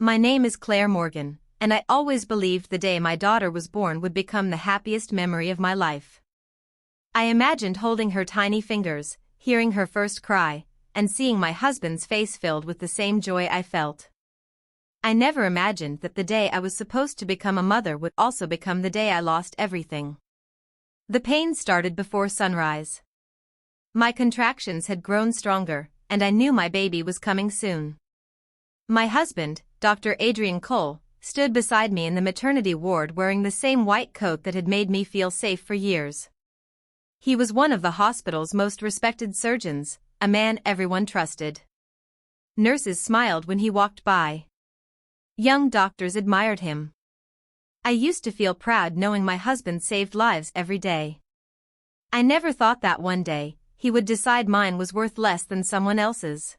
My name is Claire Morgan, and I always believed the day my daughter was born would become the happiest memory of my life. I imagined holding her tiny fingers, hearing her first cry, and seeing my husband's face filled with the same joy I felt. I never imagined that the day I was supposed to become a mother would also become the day I lost everything. The pain started before sunrise. My contractions had grown stronger, and I knew my baby was coming soon. My husband, Dr. Adrian Cole, stood beside me in the maternity ward wearing the same white coat that had made me feel safe for years. He was one of the hospital's most respected surgeons, a man everyone trusted. Nurses smiled when he walked by. Young doctors admired him. I used to feel proud knowing my husband saved lives every day. I never thought that one day, he would decide mine was worth less than someone else's.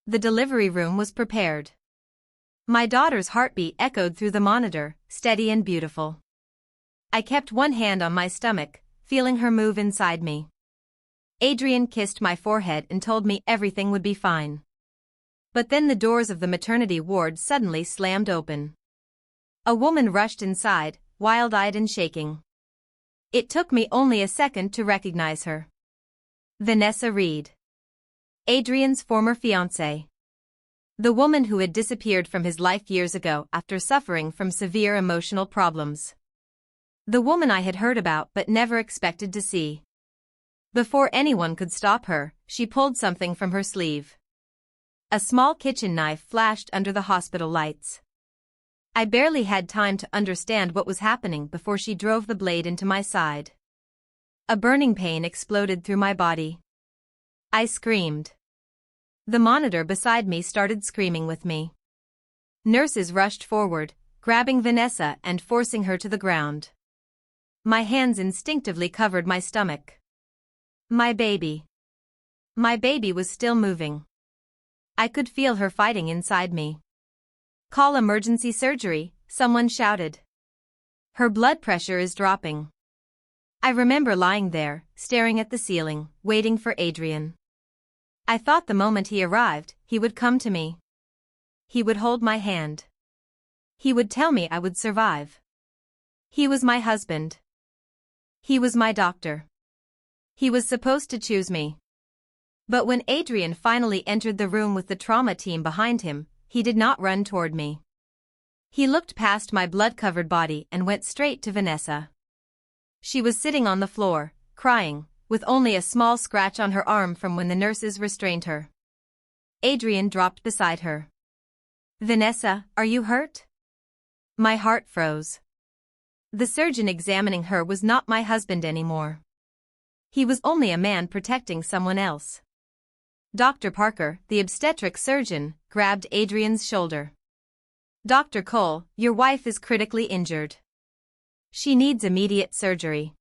The delivery room was prepared. My daughter's heartbeat echoed through the monitor, steady and beautiful. I kept one hand on my stomach, feeling her move inside me. Adrian kissed my forehead and told me everything would be fine. But then the doors of the maternity ward suddenly slammed open. A woman rushed inside, wild-eyed and shaking. It took me only a second to recognize her. Vanessa Reed. Adrian's former fiancée. The woman who had disappeared from his life years ago after suffering from severe emotional problems. The woman I had heard about but never expected to see. Before anyone could stop her, she pulled something from her sleeve. A small kitchen knife flashed under the hospital lights. I barely had time to understand what was happening before she drove the blade into my side. A burning pain exploded through my body. I screamed. The monitor beside me started screaming with me. Nurses rushed forward, grabbing Vanessa and forcing her to the ground. My hands instinctively covered my stomach. My baby. My baby was still moving. I could feel her fighting inside me. "Call emergency surgery," someone shouted. "Her blood pressure is dropping." I remember lying there, staring at the ceiling, waiting for Adrian. I thought the moment he arrived, he would come to me. He would hold my hand. He would tell me I would survive. He was my husband. He was my doctor. He was supposed to choose me. But when Adrian finally entered the room with the trauma team behind him, he did not run toward me. He looked past my blood-covered body and went straight to Vanessa. She was sitting on the floor, crying, with only a small scratch on her arm from when the nurses restrained her. Adrian dropped beside her. "Vanessa, are you hurt?" My heart froze. The surgeon examining her was not my husband anymore. He was only a man protecting someone else. Dr. Parker, the obstetric surgeon, grabbed Adrian's shoulder. "Dr. Cole, your wife is critically injured. She needs immediate surgery.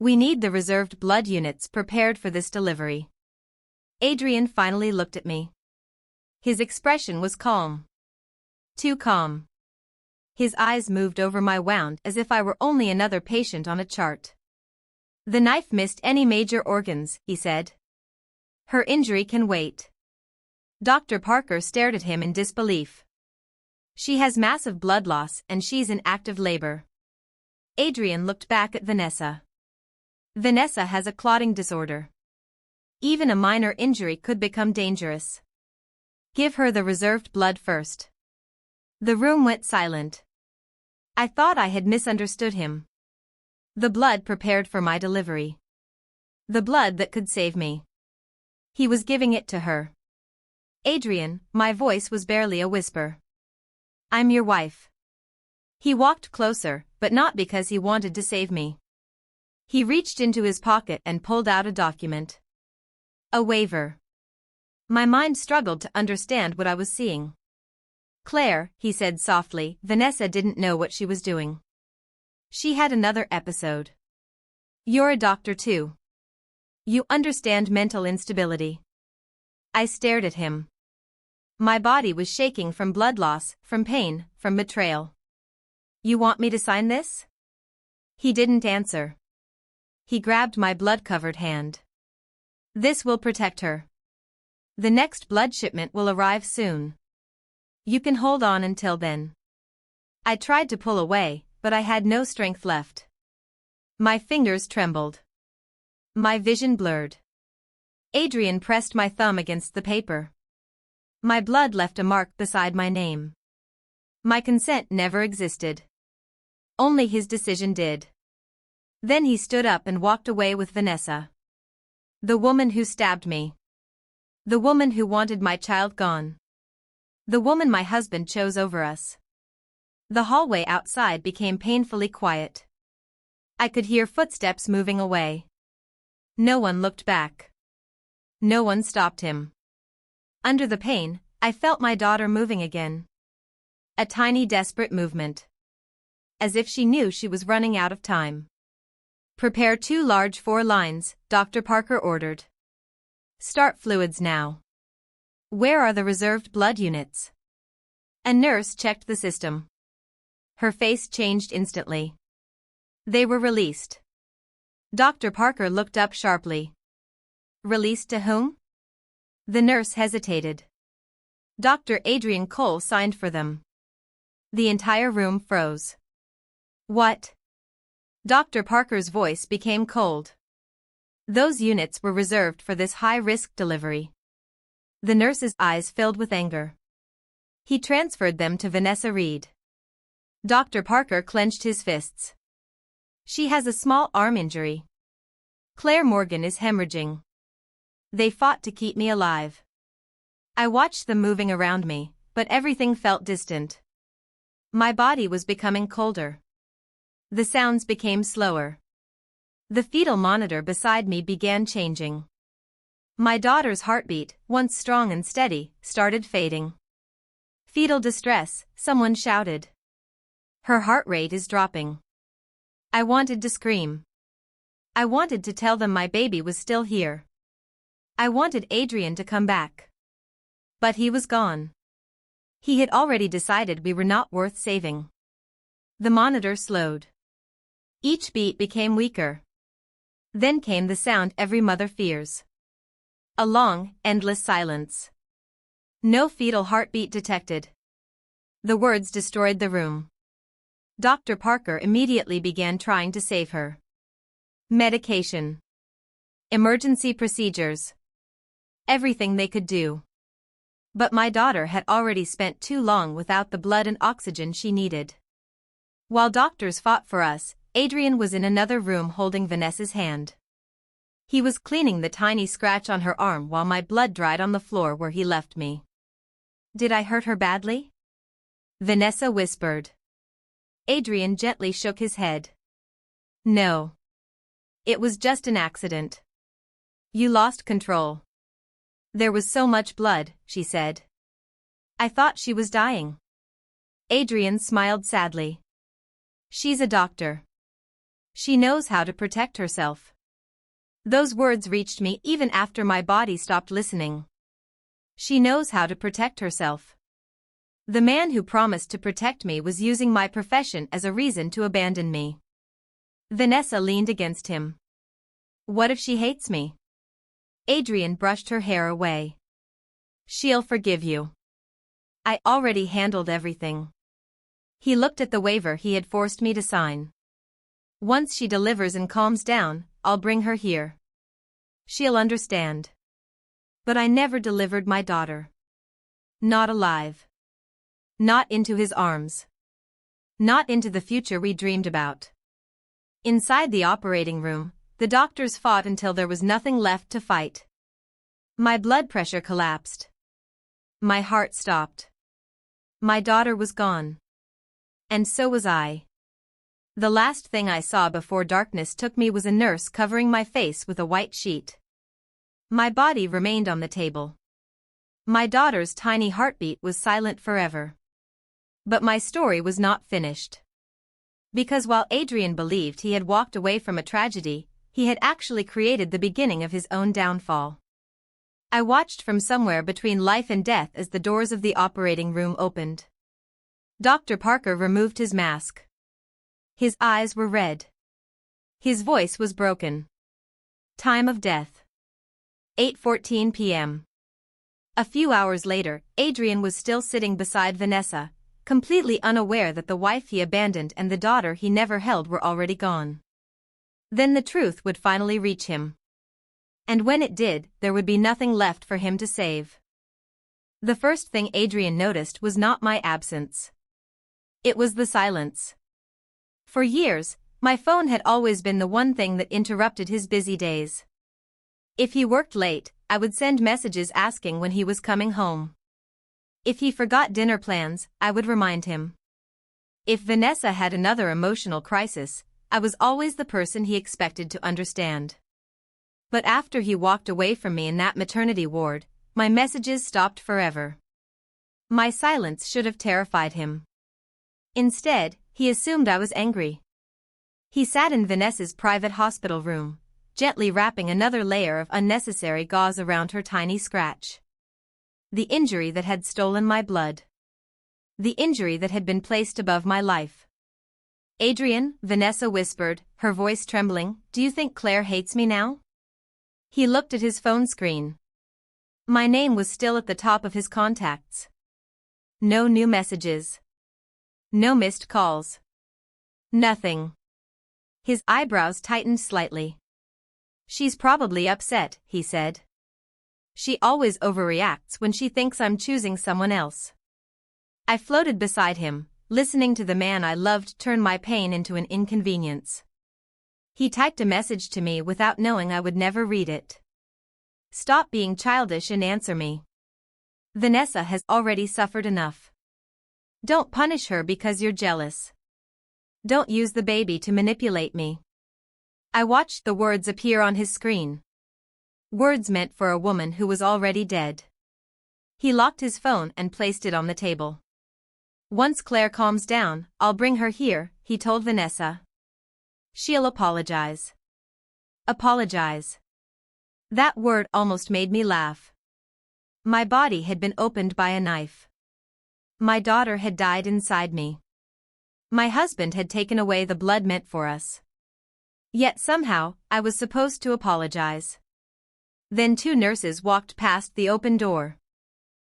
We need the reserved blood units prepared for this delivery." Adrian finally looked at me. His expression was calm. Too calm. His eyes moved over my wound as if I were only another patient on a chart. "The knife missed any major organs," he said. "Her injury can wait." Dr. Parker stared at him in disbelief. "She has massive blood loss and she's in active labor." Adrian looked back at Vanessa. "Vanessa has a clotting disorder. Even a minor injury could become dangerous. Give her the reserved blood first." The room went silent. I thought I had misunderstood him. The blood prepared for my delivery. The blood that could save me. He was giving it to her. "Adrian," my voice was barely a whisper. "I'm your wife." He walked closer, but not because he wanted to save me. He reached into his pocket and pulled out a document. A waiver. My mind struggled to understand what I was seeing. "Claire," he said softly, "Vanessa didn't know what she was doing. She had another episode. You're a doctor too. You understand mental instability." I stared at him. My body was shaking from blood loss, from pain, from betrayal. "You want me to sign this?" He didn't answer. He grabbed my blood-covered hand. "This will protect her. The next blood shipment will arrive soon. You can hold on until then. I tried to pull away, but I had no strength left. My fingers trembled. My vision blurred. Adrian pressed my thumb against the paper. My blood left a mark beside my name. My consent never existed. Only his decision did. Then he stood up and walked away with Vanessa. The woman who stabbed me. The woman who wanted my child gone. The woman my husband chose over us. The hallway outside became painfully quiet. I could hear footsteps moving away. No one looked back. No one stopped him. Under the pain, I felt my daughter moving again. A tiny desperate movement. As if she knew she was running out of time. Prepare 2 large 4 lines, Dr. Parker ordered. Start fluids now. Where are the reserved blood units? A nurse checked the system. Her face changed instantly. They were released. Dr. Parker looked up sharply. Released to whom? The nurse hesitated. Dr. Adrian Cole signed for them. The entire room froze. What? Dr. Parker's voice became cold. Those units were reserved for this high-risk delivery. The nurse's eyes filled with anger. He transferred them to Vanessa Reed. Dr. Parker clenched his fists. She has a small arm injury. Claire Morgan is hemorrhaging. They fought to keep me alive. I watched them moving around me, but everything felt distant. My body was becoming colder. The sounds became slower. The fetal monitor beside me began changing. My daughter's heartbeat, once strong and steady, started fading. Fetal distress, someone shouted. Her heart rate is dropping. I wanted to scream. I wanted to tell them my baby was still here. I wanted Adrian to come back. But he was gone. He had already decided we were not worth saving. The monitor slowed. Each beat became weaker. Then came the sound every mother fears. A long, endless silence. No fetal heartbeat detected. The words destroyed the room. Dr. Parker immediately began trying to save her. Medication. Emergency procedures. Everything they could do. But my daughter had already spent too long without the blood and oxygen she needed. While doctors fought for us, Adrian was in another room holding Vanessa's hand. He was cleaning the tiny scratch on her arm while my blood dried on the floor where he left me. Did I hurt her badly? Vanessa whispered. Adrian gently shook his head. No. It was just an accident. You lost control. There was so much blood, she said. I thought she was dying. Adrian smiled sadly. She's a doctor. She knows how to protect herself. Those words reached me even after my body stopped listening. She knows how to protect herself. The man who promised to protect me was using my profession as a reason to abandon me. Vanessa leaned against him. What if she hates me? Adrian brushed her hair away. She'll forgive you. I already handled everything. He looked at the waiver he had forced me to sign. Once she delivers and calms down, I'll bring her here. She'll understand. But I never delivered my daughter. Not alive. Not into his arms. Not into the future we dreamed about. Inside the operating room, the doctors fought until there was nothing left to fight. My blood pressure collapsed. My heart stopped. My daughter was gone. And so was I. The last thing I saw before darkness took me was a nurse covering my face with a white sheet. My body remained on the table. My daughter's tiny heartbeat was silent forever. But my story was not finished. Because while Adrian believed he had walked away from a tragedy, he had actually created the beginning of his own downfall. I watched from somewhere between life and death as the doors of the operating room opened. Dr. Parker removed his mask. His eyes were red. His voice was broken. Time of death. 8:14 p.m. A few hours later, Adrian was still sitting beside Vanessa, completely unaware that the wife he abandoned and the daughter he never held were already gone. Then the truth would finally reach him. And when it did, there would be nothing left for him to save. The first thing Adrian noticed was not my absence. It was the silence. For years, my phone had always been the one thing that interrupted his busy days. If he worked late, I would send messages asking when he was coming home. If he forgot dinner plans, I would remind him. If Vanessa had another emotional crisis, I was always the person he expected to understand. But after he walked away from me in that maternity ward, my messages stopped forever. My silence should have terrified him. Instead, he assumed I was angry. He sat in Vanessa's private hospital room, gently wrapping another layer of unnecessary gauze around her tiny scratch. The injury that had stolen my blood. The injury that had been placed above my life. "Adrian," Vanessa whispered, her voice trembling, "do you think Claire hates me now?" He looked at his phone screen. My name was still at the top of his contacts. No new messages. No missed calls. Nothing. His eyebrows tightened slightly. "She's probably upset," he said. "She always overreacts when she thinks I'm choosing someone else." I floated beside him, listening to the man I loved turn my pain into an inconvenience. He typed a message to me without knowing I would never read it. "Stop being childish and answer me. Vanessa has already suffered enough. Don't punish her because you're jealous. Don't use the baby to manipulate me." I watched the words appear on his screen. Words meant for a woman who was already dead. He locked his phone and placed it on the table. "Once Claire calms down, I'll bring her here," he told Vanessa. "She'll apologize." Apologize. That word almost made me laugh. My body had been opened by a knife. My daughter had died inside me. My husband had taken away the blood meant for us. Yet somehow, I was supposed to apologize. Then two nurses walked past the open door.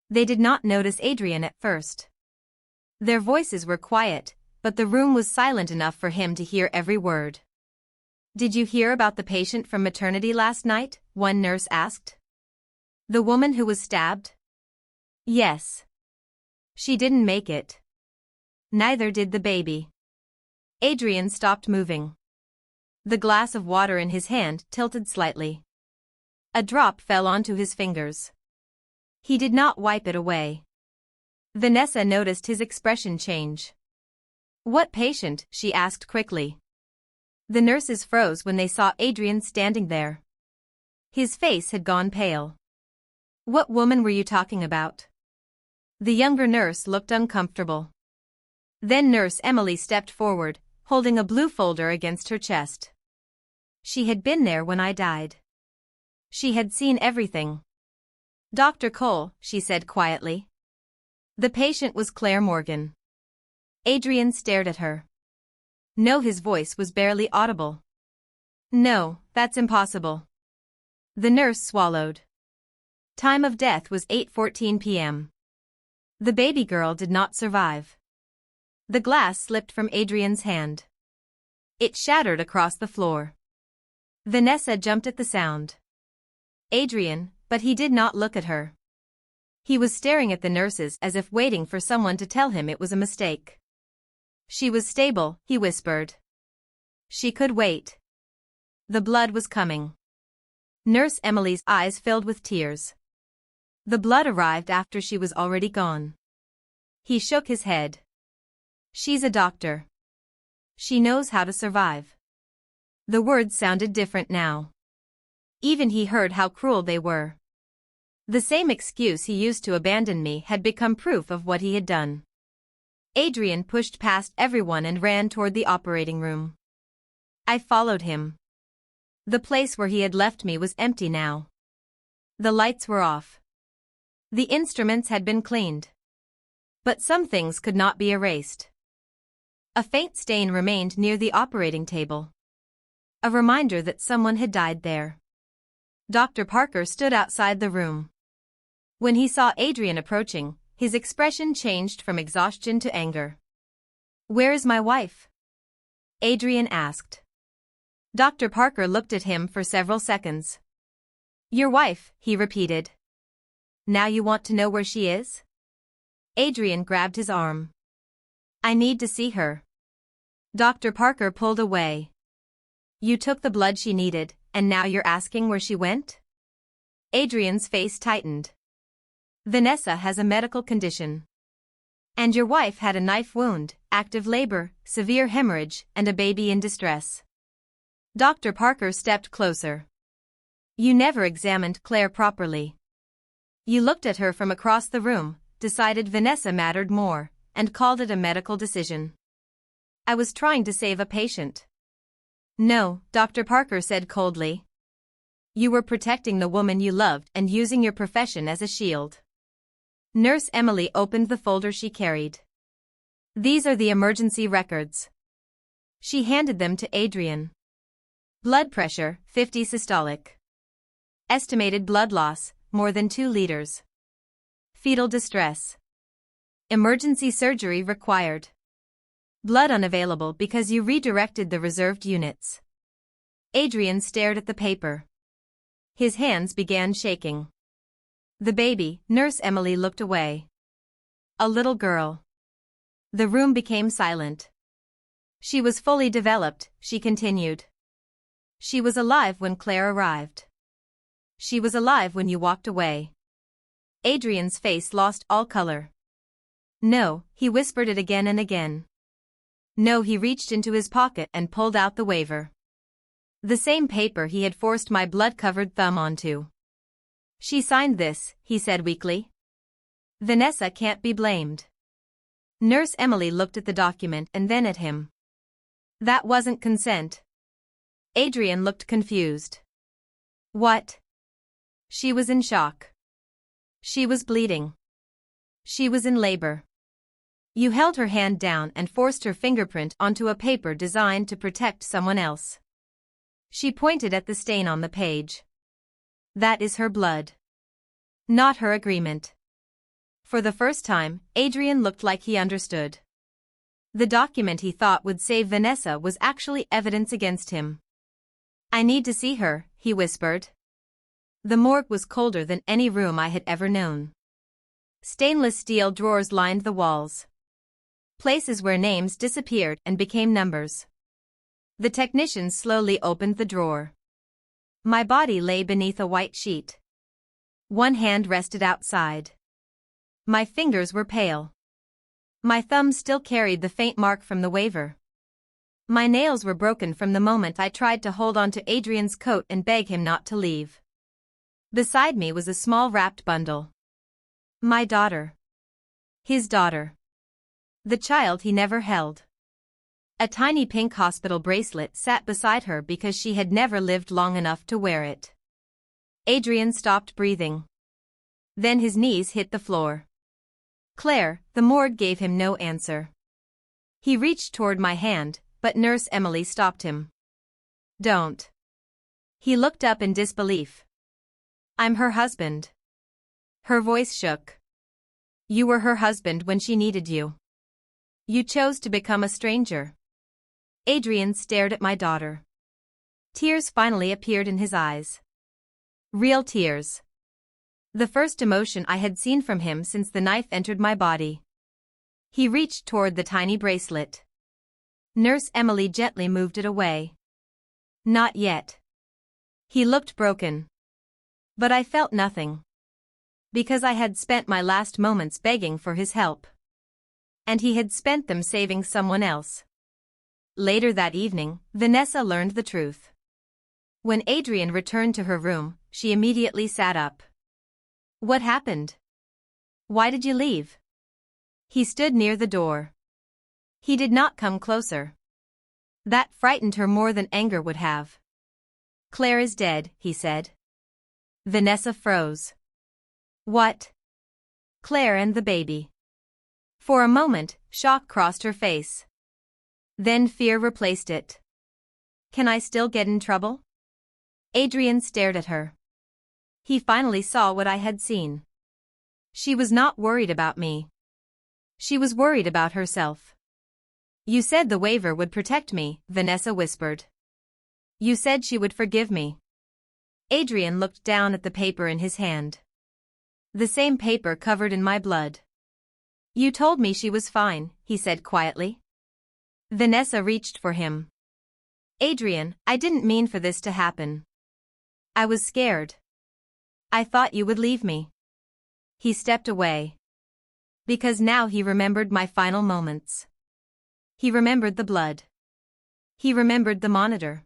They did not notice Adrian at first. Their voices were quiet, but the room was silent enough for him to hear every word. "Did you hear about the patient from maternity last night?" one nurse asked. "The woman who was stabbed?" "Yes. She didn't make it. Neither did the baby." Adrian stopped moving. The glass of water in his hand tilted slightly. A drop fell onto his fingers. He did not wipe it away. Vanessa noticed his expression change. "What patient?" she asked quickly. The nurses froze when they saw Adrian standing there. His face had gone pale. "What woman were you talking about?" The younger nurse looked uncomfortable. Then Nurse Emily stepped forward, holding a blue folder against her chest. "She had been there when I died. She had seen everything." "Dr. Cole," she said quietly. "The patient was Claire Morgan." Adrian stared at her. No, his voice was barely audible. "No, that's impossible." The nurse swallowed. Time of death was 8:14 p.m. The baby girl did not survive. The glass slipped from Adrian's hand. It shattered across the floor. Vanessa jumped at the sound. "Adrian," but he did not look at her. He was staring at the nurses as if waiting for someone to tell him it was a mistake. "She was stable," he whispered. "She could wait." The blood was coming. Nurse Emily's eyes filled with tears. The blood arrived after she was already gone. He shook his head. "She's a doctor. She knows how to survive." The words sounded different now. Even he heard how cruel they were. The same excuse he used to abandon me had become proof of what he had done. Adrian pushed past everyone and ran toward the operating room. I followed him. The place where he had left me was empty now. The lights were off. The instruments had been cleaned. But some things could not be erased. A faint stain remained near the operating table. A reminder that someone had died there. Dr. Parker stood outside the room. When he saw Adrian approaching, his expression changed from exhaustion to anger. "Where is my wife?" Adrian asked. Dr. Parker looked at him for several seconds. "Your wife," he repeated. "Now you want to know where she is?" Adrian grabbed his arm. "I need to see her." Dr. Parker pulled away. "You took the blood she needed, and now you're asking where she went?" Adrian's face tightened. "Vanessa has a medical condition. And your wife had a knife wound, active labor, severe hemorrhage, and a baby in distress." Dr. Parker stepped closer. "You never examined Claire properly. You looked at her from across the room, decided Vanessa mattered more, and called it a medical decision. I was trying to save a patient." "No," Dr. Parker said coldly. "You were protecting the woman you loved and using your profession as a shield." Nurse Emily opened the folder she carried. "These are the emergency records." She handed them to Adrian. "Blood pressure, 50 systolic. Estimated blood loss, more than 2 liters. Fetal distress. Emergency surgery required. Blood unavailable because you redirected the reserved units." Adrian stared at the paper. His hands began shaking. "The baby," Nurse Emily looked away. "A little girl." The room became silent. "She was fully developed," she continued. "She was alive when Claire arrived. She was alive when you walked away." Adrian's face lost all color. "No," he whispered it again and again. "No." He reached into his pocket and pulled out the waiver. The same paper he had forced my blood-covered thumb onto. "She signed this," he said weakly. "Vanessa can't be blamed." Nurse Emily looked at the document and then at him. "That wasn't consent." Adrian looked confused. "What?" She was in shock. She was bleeding. She was in labor. You held her hand down and forced her fingerprint onto a paper designed to protect someone else. She pointed at the stain on the page. "That is her blood. Not her agreement." For the first time, Adrian looked like he understood. The document he thought would save Vanessa was actually evidence against him. "I need to see her," he whispered. The morgue was colder than any room I had ever known. Stainless steel drawers lined the walls. Places where names disappeared and became numbers. The technician slowly opened the drawer. My body lay beneath a white sheet. One hand rested outside. My fingers were pale. My thumb still carried the faint mark from the waiver. My nails were broken from the moment I tried to hold on to Adrian's coat and beg him not to leave. Beside me was a small wrapped bundle. My daughter. His daughter. The child he never held. A tiny pink hospital bracelet sat beside her because she had never lived long enough to wear it. Adrian stopped breathing. Then his knees hit the floor. "Claire," the morgue gave him no answer. He reached toward my hand, but Nurse Emily stopped him. "Don't." He looked up in disbelief. "I'm her husband." Her voice shook. "You were her husband when she needed you. You chose to become a stranger." Adrian stared at my daughter. Tears finally appeared in his eyes. Real tears. The first emotion I had seen from him since the knife entered my body. He reached toward the tiny bracelet. Nurse Emily gently moved it away. "Not yet." He looked broken. But I felt nothing. Because I had spent my last moments begging for his help. And he had spent them saving someone else. Later that evening, Vanessa learned the truth. When Adrian returned to her room, she immediately sat up. "What happened? Why did you leave?" He stood near the door. He did not come closer. That frightened her more than anger would have. "Claire is dead," he said. Vanessa froze. "What?" "Claire and the baby." For a moment, shock crossed her face. Then fear replaced it. "Can I still get in trouble?" Adrian stared at her. He finally saw what I had seen. She was not worried about me. She was worried about herself. You said the waiver would protect me, Vanessa whispered. You said she would forgive me. Adrian looked down at the paper in his hand. The same paper covered in my blood. You told me she was fine, he said quietly. Vanessa reached for him. Adrian, I didn't mean for this to happen. I was scared. I thought you would leave me. He stepped away. Because now he remembered my final moments. He remembered the blood. He remembered the monitor.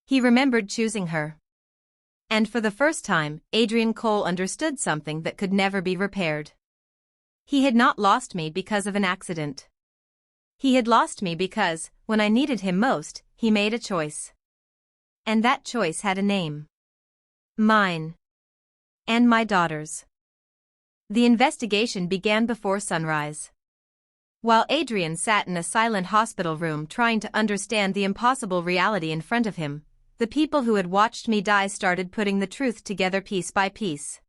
He remembered choosing her. And for the first time, Adrian Cole understood something that could never be repaired. He had not lost me because of an accident. He had lost me because, when I needed him most, he made a choice. And that choice had a name. Mine. And my daughter's. The investigation began before sunrise. While Adrian sat in a silent hospital room trying to understand the impossible reality in front of him, the people who had watched me die started putting the truth together piece by piece.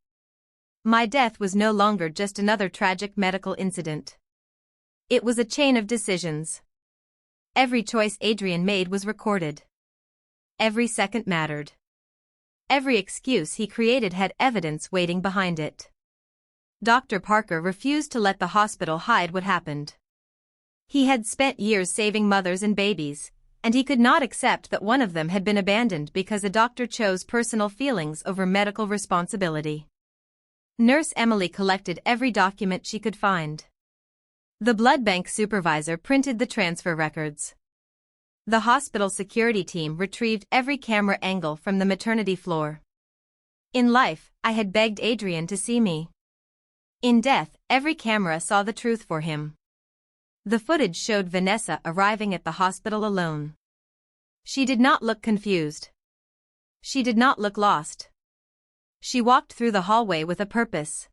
My death was no longer just another tragic medical incident. It was a chain of decisions. Every choice Adrian made was recorded. Every second mattered. Every excuse he created had evidence waiting behind it. Dr. Parker refused to let the hospital hide what happened. He had spent years saving mothers and babies, and he could not accept that one of them had been abandoned because a doctor chose personal feelings over medical responsibility. Nurse Emily collected every document she could find. The blood bank supervisor printed the transfer records. The hospital security team retrieved every camera angle from the maternity floor. In life, I had begged Adrian to see me. In death, every camera saw the truth for him. The footage showed Vanessa arriving at the hospital alone. She did not look confused. She did not look lost. She walked through the hallway with a purpose.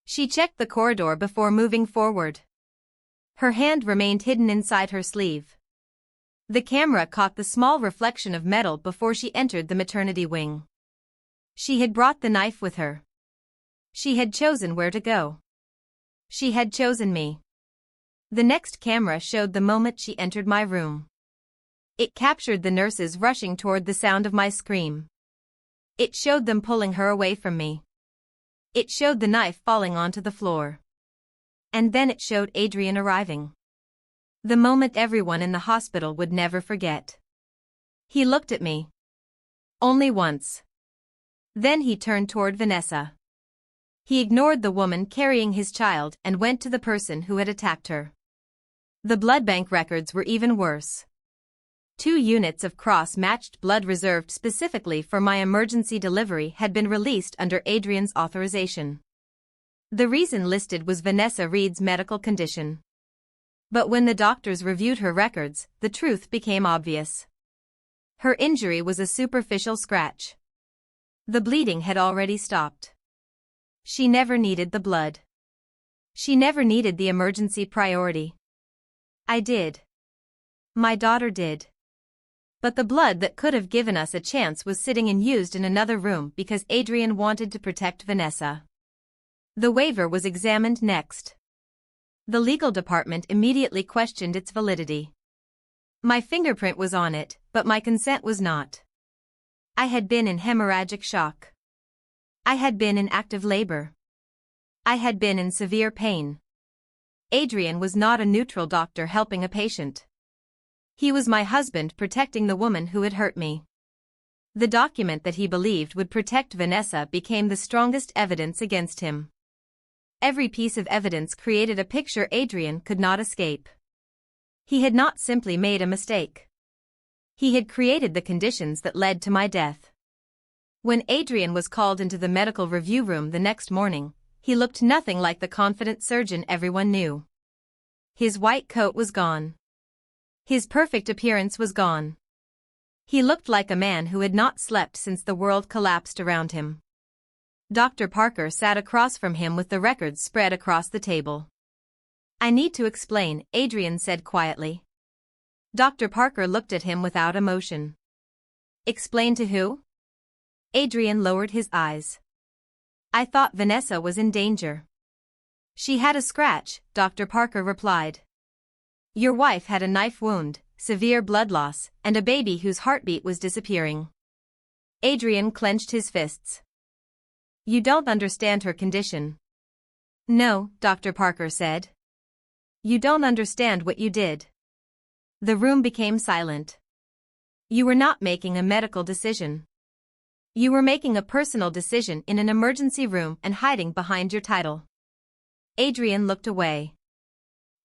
She checked the corridor before moving forward. Her hand remained hidden inside her sleeve. The camera caught the small reflection of metal before she entered the maternity wing. She had brought the knife with her. She had chosen where to go. She had chosen me. The next camera showed the moment she entered my room. It captured the nurses rushing toward the sound of my scream. It showed them pulling her away from me. It showed the knife falling onto the floor. And then it showed Adrian arriving. The moment everyone in the hospital would never forget. He looked at me. Only once. Then he turned toward Vanessa. He ignored the woman carrying his child and went to the person who had attacked her. The blood bank records were even worse. 2 units of cross-matched blood reserved specifically for my emergency delivery had been released under Adrian's authorization. The reason listed was Vanessa Reed's medical condition. But when the doctors reviewed her records, the truth became obvious. Her injury was a superficial scratch. The bleeding had already stopped. She never needed the blood. She never needed the emergency priority. I did. My daughter did. But the blood that could have given us a chance was sitting unused in another room because Adrian wanted to protect Vanessa. The waiver was examined next. The legal department immediately questioned its validity. My fingerprint was on it, but my consent was not. I had been in hemorrhagic shock. I had been in active labor. I had been in severe pain. Adrian was not a neutral doctor helping a patient. He was my husband protecting the woman who had hurt me. The document that he believed would protect Vanessa became the strongest evidence against him. Every piece of evidence created a picture Adrian could not escape. He had not simply made a mistake. He had created the conditions that led to my death. When Adrian was called into the medical review room the next morning, he looked nothing like the confident surgeon everyone knew. His white coat was gone. His perfect appearance was gone. He looked like a man who had not slept since the world collapsed around him. Dr. Parker sat across from him with the records spread across the table. I need to explain, Adrian said quietly. Dr. Parker looked at him without emotion. Explain to who? Adrian lowered his eyes. I thought Vanessa was in danger. She had a scratch, Dr. Parker replied. Your wife had a knife wound, severe blood loss, and a baby whose heartbeat was disappearing. Adrian clenched his fists. You don't understand her condition. No, Dr. Parker said. You don't understand what you did. The room became silent. You were not making a medical decision. You were making a personal decision in an emergency room and hiding behind your title. Adrian looked away.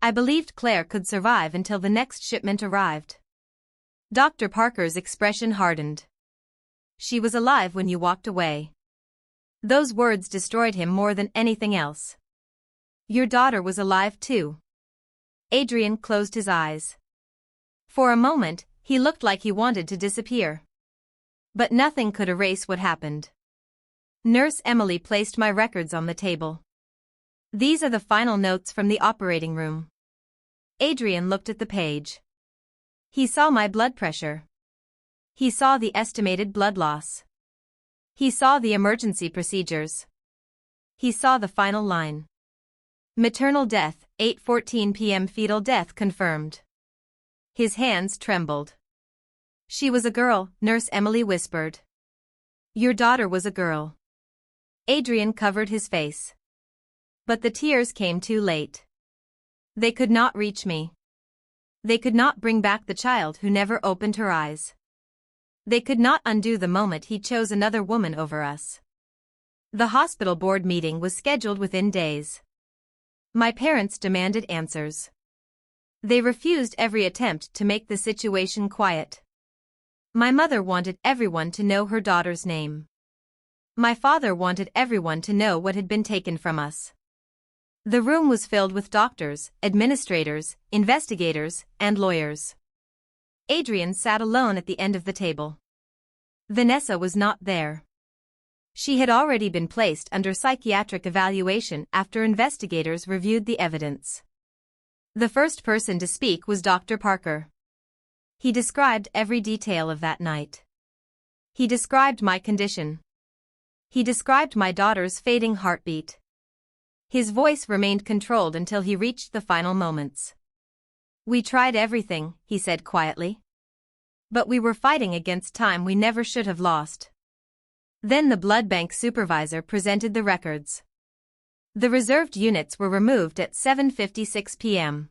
I believed Claire could survive until the next shipment arrived. Dr. Parker's expression hardened. She was alive when you walked away. Those words destroyed him more than anything else. Your daughter was alive too. Adrian closed his eyes. For a moment, he looked like he wanted to disappear. But nothing could erase what happened. Nurse Emily placed my records on the table. These are the final notes from the operating room. Adrian looked at the page. He saw my blood pressure. He saw the estimated blood loss. He saw the emergency procedures. He saw the final line. Maternal death, 8:14 p.m. Fetal death confirmed. His hands trembled. She was a girl, Nurse Emily whispered. Your daughter was a girl. Adrian covered his face. But the tears came too late. They could not reach me. They could not bring back the child who never opened her eyes. They could not undo the moment he chose another woman over us. The hospital board meeting was scheduled within days. My parents demanded answers. They refused every attempt to make the situation quiet. My mother wanted everyone to know her daughter's name. My father wanted everyone to know what had been taken from us. The room was filled with doctors, administrators, investigators, and lawyers. Adrian sat alone at the end of the table. Vanessa was not there. She had already been placed under psychiatric evaluation after investigators reviewed the evidence. The first person to speak was Dr. Parker. He described every detail of that night. He described my condition. He described my daughter's fading heartbeat. His voice remained controlled until he reached the final moments. We tried everything, he said quietly. But we were fighting against time we never should have lost. Then the blood bank supervisor presented the records. The reserved units were removed at 7:56 p.m.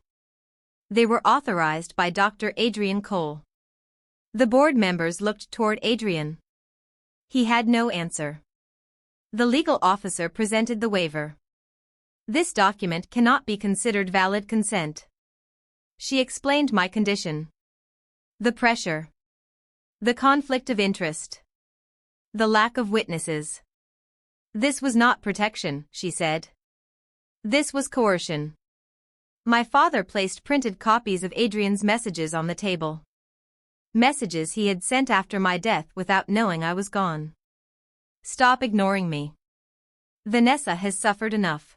They were authorized by Dr. Adrian Cole. The board members looked toward Adrian. He had no answer. The legal officer presented the waiver. This document cannot be considered valid consent. She explained my condition. The pressure. The conflict of interest. The lack of witnesses. This was not protection, she said. This was coercion. My father placed printed copies of Adrian's messages on the table. Messages he had sent after my death without knowing I was gone. Stop ignoring me. Vanessa has suffered enough.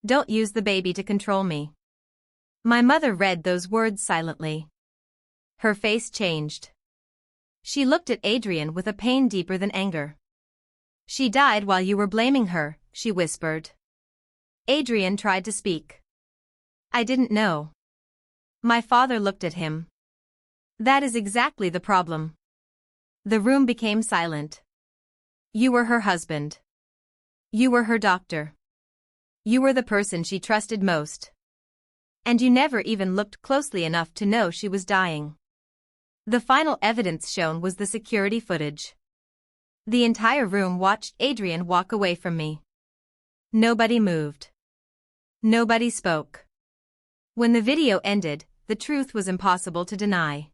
Don't use the baby to control me. My mother read those words silently. Her face changed. She looked at Adrian with a pain deeper than anger. She died while you were blaming her, she whispered. Adrian tried to speak. I didn't know. My father looked at him. That is exactly the problem. The room became silent. You were her husband. You were her doctor. You were the person she trusted most. And you never even looked closely enough to know she was dying. The final evidence shown was the security footage. The entire room watched Adrian walk away from me. Nobody moved. Nobody spoke. When the video ended, the truth was impossible to deny.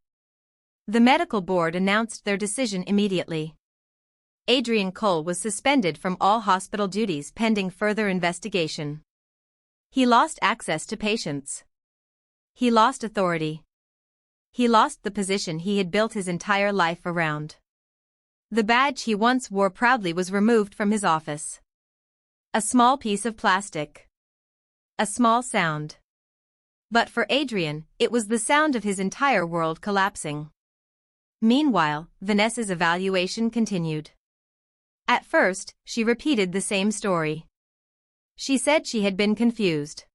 The medical board announced their decision immediately. Adrian Cole was suspended from all hospital duties pending further investigation. He lost access to patients. He lost authority. He lost the position he had built his entire life around. The badge he once wore proudly was removed from his office. A small piece of plastic. A small sound. But for Adrian, it was the sound of his entire world collapsing. Meanwhile, Vanessa's evaluation continued. At first, she repeated the same story. She said she had been confused.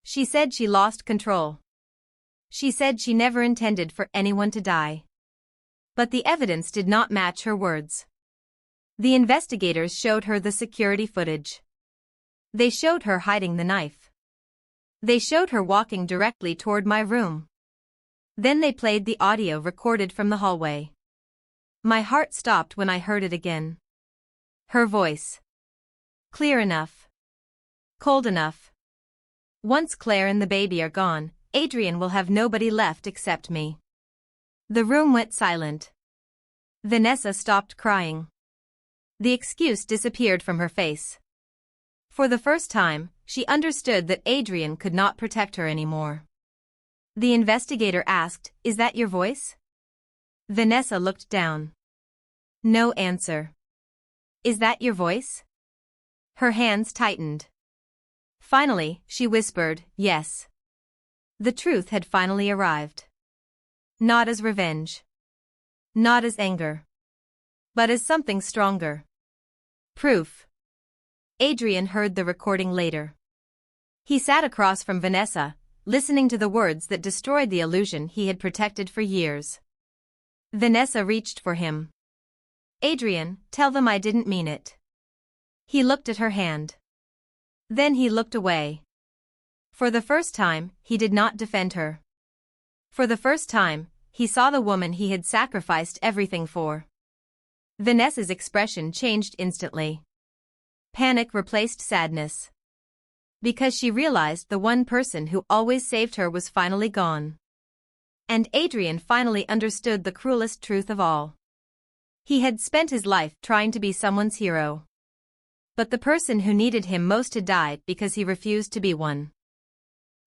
She said she lost control. She said she never intended for anyone to die. But the evidence did not match her words. The investigators showed her the security footage. They showed her hiding the knife. They showed her walking directly toward my room. Then they played the audio recorded from the hallway. My heart stopped when I heard it again. Her voice. Clear enough. Cold enough. Once Claire and the baby are gone, Adrian will have nobody left except me. The room went silent. Vanessa stopped crying. The excuse disappeared from her face. For the first time, she understood that Adrian could not protect her anymore. The investigator asked, "Is that your voice?" Vanessa looked down. No answer. "Is that your voice?" Her hands tightened. Finally, she whispered, "Yes." The truth had finally arrived. Not as revenge. Not as anger. But as something stronger. Proof. Adrian heard the recording later. He sat across from Vanessa, listening to the words that destroyed the illusion he had protected for years. Vanessa reached for him. "Adrian, tell them I didn't mean it." He looked at her hand. Then he looked away. For the first time, he did not defend her. For the first time, he saw the woman he had sacrificed everything for. Vanessa's expression changed instantly. Panic replaced sadness. Because she realized the one person who always saved her was finally gone. And Adrian finally understood the cruelest truth of all. He had spent his life trying to be someone's hero. But the person who needed him most had died because he refused to be one.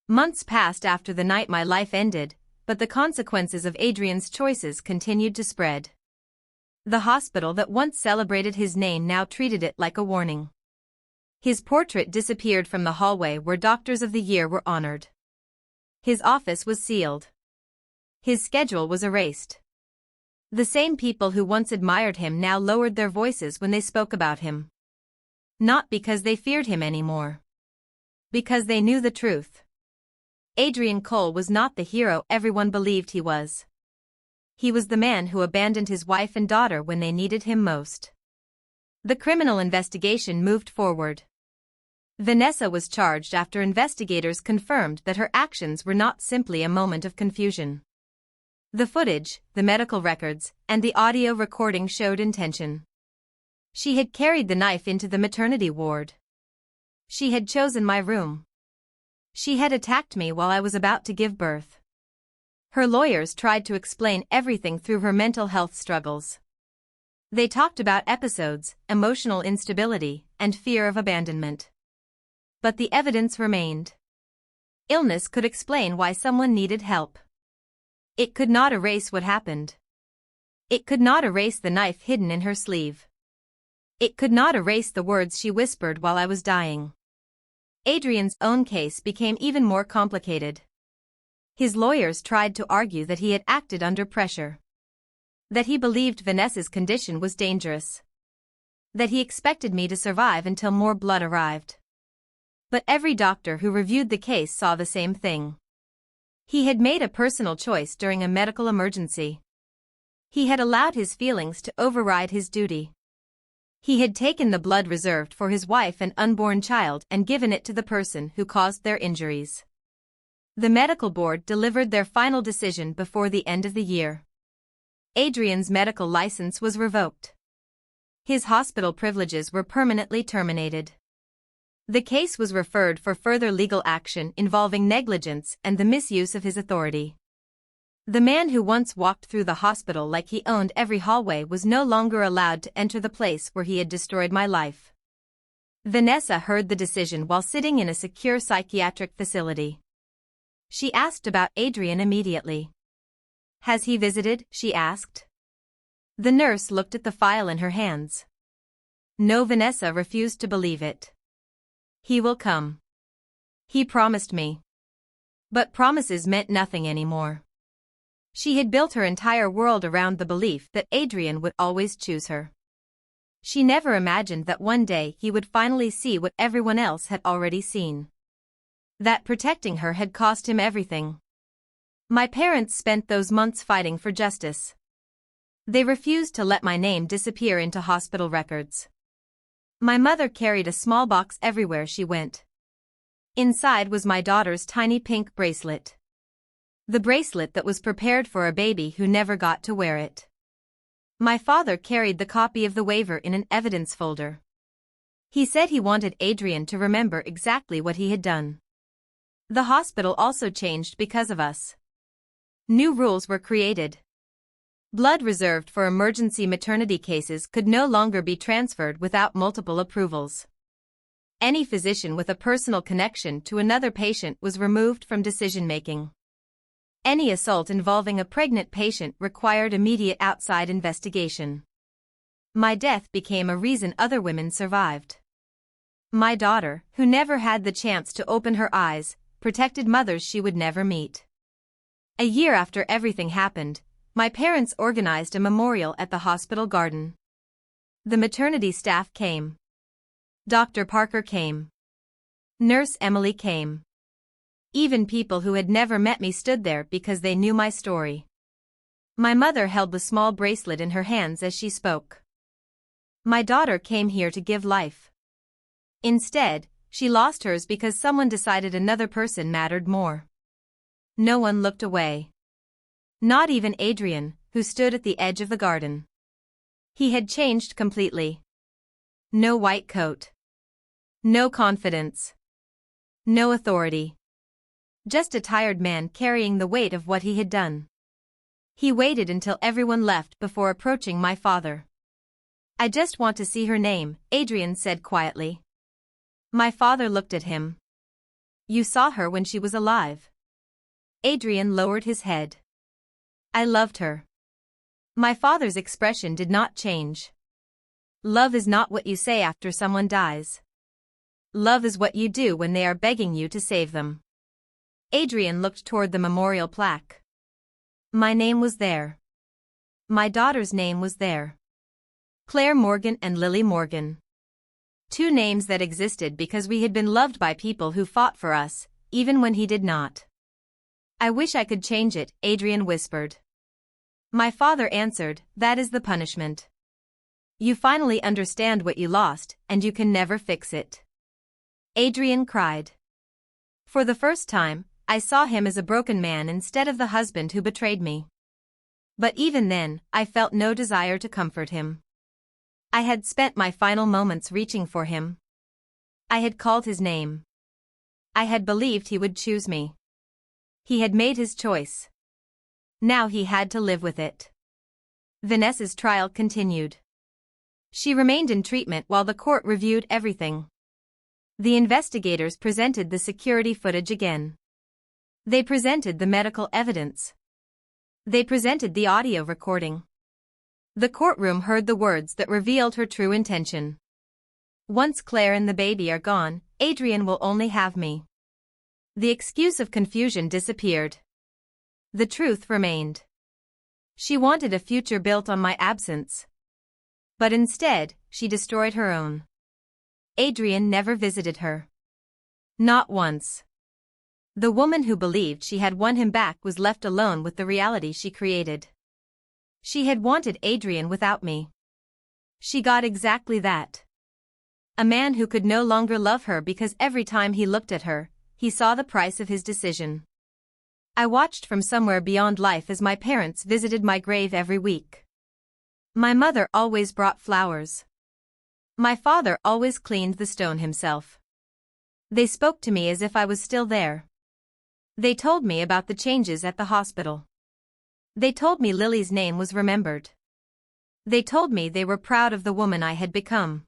Months passed after the night my life ended, but the consequences of Adrian's choices continued to spread. The hospital that once celebrated his name now treated it like a warning. His portrait disappeared from the hallway where Doctors of the Year were honored. His office was sealed. His schedule was erased. The same people who once admired him now lowered their voices when they spoke about him. Not because they feared him anymore. Because they knew the truth. Adrian Cole was not the hero everyone believed he was. He was the man who abandoned his wife and daughter when they needed him most. The criminal investigation moved forward. Vanessa was charged after investigators confirmed that her actions were not simply a moment of confusion. The footage, the medical records, and the audio recording showed intention. She had carried the knife into the maternity ward. She had chosen my room. She had attacked me while I was about to give birth. Her lawyers tried to explain everything through her mental health struggles. They talked about episodes, emotional instability, and fear of abandonment. But the evidence remained. Illness could explain why someone needed help. It could not erase what happened. It could not erase the knife hidden in her sleeve. It could not erase the words she whispered while I was dying. Adrian's own case became even more complicated. His lawyers tried to argue that he had acted under pressure. That he believed Vanessa's condition was dangerous. That he expected me to survive until more blood arrived. But every doctor who reviewed the case saw the same thing. He had made a personal choice during a medical emergency. He had allowed his feelings to override his duty. He had taken the blood reserved for his wife and unborn child and given it to the person who caused their injuries. The medical board delivered their final decision before the end of the year. Adrian's medical license was revoked. His hospital privileges were permanently terminated. The case was referred for further legal action involving negligence and the misuse of his authority. The man who once walked through the hospital like he owned every hallway was no longer allowed to enter the place where he had destroyed my life. Vanessa heard the decision while sitting in a secure psychiatric facility. She asked about Adrian immediately. "Has he visited?" she asked. The nurse looked at the file in her hands. No, Vanessa refused to believe it. "He will come. He promised me." But promises meant nothing anymore. She had built her entire world around the belief that Adrian would always choose her. She never imagined that one day he would finally see what everyone else had already seen. That protecting her had cost him everything. My parents spent those months fighting for justice. They refused to let my name disappear into hospital records. My mother carried a small box everywhere she went. Inside was my daughter's tiny pink bracelet. The bracelet that was prepared for a baby who never got to wear it. My father carried the copy of the waiver in an evidence folder. He said he wanted Adrian to remember exactly what he had done. The hospital also changed because of us. New rules were created. Blood reserved for emergency maternity cases could no longer be transferred without multiple approvals. Any physician with a personal connection to another patient was removed from decision-making. Any assault involving a pregnant patient required immediate outside investigation. My death became a reason other women survived. My daughter, who never had the chance to open her eyes, protected mothers she would never meet. A year after everything happened, my parents organized a memorial at the hospital garden. The maternity staff came. Dr. Parker came. Nurse Emily came. Even people who had never met me stood there because they knew my story. My mother held the small bracelet in her hands as she spoke. My daughter came here to give life. Instead, she lost hers because someone decided another person mattered more. No one looked away. Not even Adrian, who stood at the edge of the garden. He had changed completely. No white coat. No confidence. No authority. Just a tired man carrying the weight of what he had done. He waited until everyone left before approaching my father. "I just want to see her name," Adrian said quietly. My father looked at him. "You saw her when she was alive." Adrian lowered his head. "I loved her." My father's expression did not change. Love is not what you say after someone dies. Love is what you do when they are begging you to save them. Adrian looked toward the memorial plaque. My name was there. My daughter's name was there. Claire Morgan and Lily Morgan. Two names that existed because we had been loved by people who fought for us, even when he did not. "I wish I could change it," Adrian whispered. My father answered, "That is the punishment. You finally understand what you lost, and you can never fix it." Adrian cried. For the first time, I saw him as a broken man instead of the husband who betrayed me. But even then, I felt no desire to comfort him. I had spent my final moments reaching for him. I had called his name. I had believed he would choose me. He had made his choice. Now he had to live with it. Vanessa's trial continued. She remained in treatment while the court reviewed everything. The investigators presented the security footage again. They presented the medical evidence. They presented the audio recording. The courtroom heard the words that revealed her true intention. "Once Claire and the baby are gone, Adrian will only have me." The excuse of confusion disappeared. The truth remained. She wanted a future built on my absence. But instead, she destroyed her own. Adrian never visited her. Not once. The woman who believed she had won him back was left alone with the reality she created. She had wanted Adrian without me. She got exactly that. A man who could no longer love her because every time he looked at her, he saw the price of his decision. I watched from somewhere beyond life as my parents visited my grave every week. My mother always brought flowers. My father always cleaned the stone himself. They spoke to me as if I was still there. They told me about the changes at the hospital. They told me Lily's name was remembered. They told me they were proud of the woman I had become.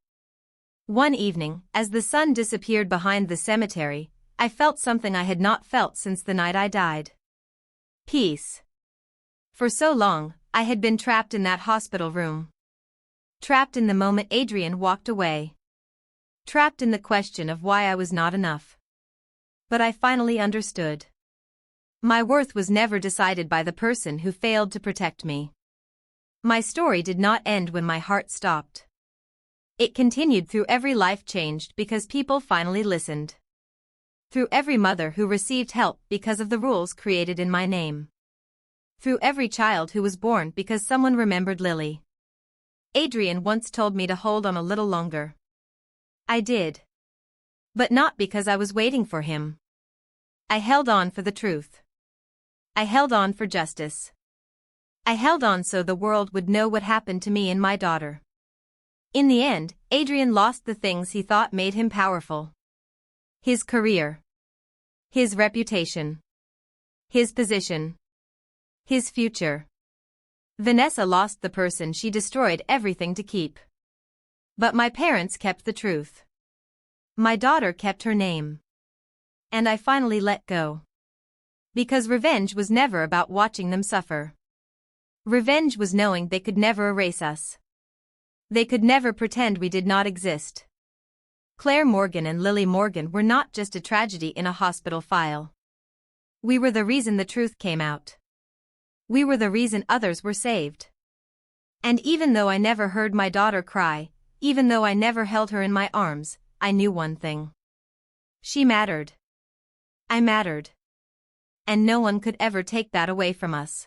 One evening, as the sun disappeared behind the cemetery, I felt something I had not felt since the night I died. Peace. For so long, I had been trapped in that hospital room. Trapped in the moment Adrian walked away. Trapped in the question of why I was not enough. But I finally understood. My worth was never decided by the person who failed to protect me. My story did not end when my heart stopped. It continued through every life changed because people finally listened. Through every mother who received help because of the rules created in my name. Through every child who was born because someone remembered Lily. Adrian once told me to hold on a little longer. I did. But not because I was waiting for him. I held on for the truth. I held on for justice. I held on so the world would know what happened to me and my daughter. In the end, Adrian lost the things he thought made him powerful. His career. His reputation. His position. His future. Vanessa lost the person she destroyed everything to keep. But my parents kept the truth. My daughter kept her name. And I finally let go. Because revenge was never about watching them suffer. Revenge was knowing they could never erase us. They could never pretend we did not exist. Claire Morgan and Lily Morgan were not just a tragedy in a hospital file. We were the reason the truth came out. We were the reason others were saved. And even though I never heard my daughter cry, even though I never held her in my arms, I knew one thing. She mattered. I mattered. And no one could ever take that away from us.